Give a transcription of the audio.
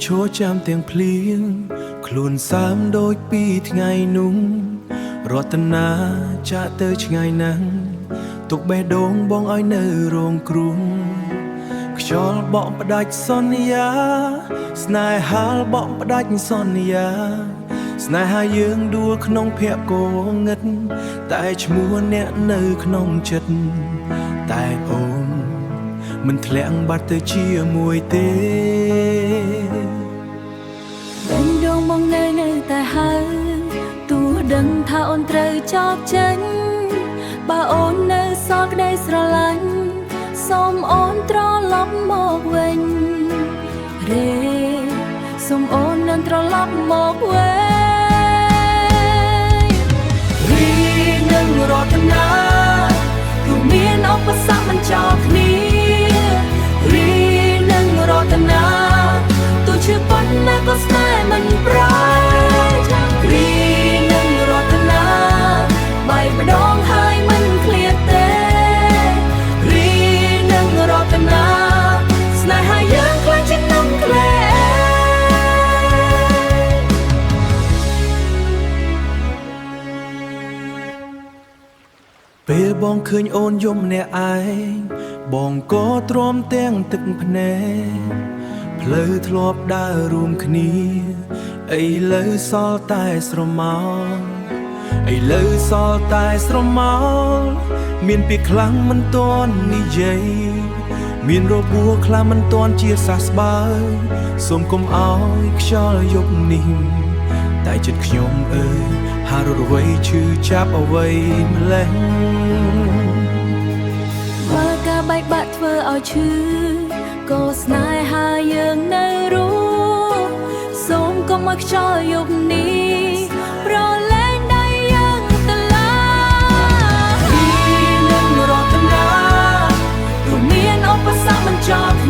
ឈរចាំទាំងភ្លៀងខ្លួនសើមដូចពីថ្ងៃនោះរតនាចាក់ទៅឆ្ងាយណាស់ទុកបេះដូងបងឲ្យនៅរងគ្រោះខ្យល់បក់ផ្ដាច់សន្យាស្នេហាបក់ផ្ដាច់សន្យាស្នេហាយើងដួលក្នុងភពកងឹតតែឈ្មោះអ្នកនៅក្នុងចិត្តតែអូនមិនធ្លាក់បាត់ទៅជាមួយទេដេញដងបងនៅតែហើយទោះដឹងថាអូនត្រូវចោលចេញបើអូននៅសល់ក្តីស្រឡាញ់សូមអូនត្រឡប់មកវិញរេសូមអូននឹងត្រឡប់មកវិញរីនឹងរតនាគឺមានឧបសគ្គមិនចោលគ្នារីនឹងរតនាទោះជាប៉ុណ្ណាក៏ស្នេហ៍មិនប្រែរីនឹងរតនាបែបម្ដងហើយមិនឃ្លាតទេរីនឹងរតនាស្នេហាយើងខ្លាំងជាងនំក្លែពេលបងឃើញអូនយំម្នាក់ឯងបងក៏ទ្រាំទាំងទឹកភ្នែកផ្លូវធ្លាប់ដើររួមគ្នាឥឡូវសល់តែស្រមោលឥឡូវសល់តែស្រមោលមានពាក្យខ្លាំងមិនទាន់និយាយមានរបួសខ្លាំងមិនទាន់ជាសះស្បើយសូមកុំឲ្យខ្យល់យប់នេះតែចិត្តខ្ញុំអើយហារត់អ្វីឈឺចាប់អ្វីម្លេះបើការបែកបាក់ធ្វើឲ្យឈឺក៏ស្នេហាយើងនៅរស់សូមកុំឲ្យខ្យល់យប់នេះប្រឡែងដៃយើងទៅឡើយពីនឹងរតនាព្រោះមានឧបសគ្គមិនចប់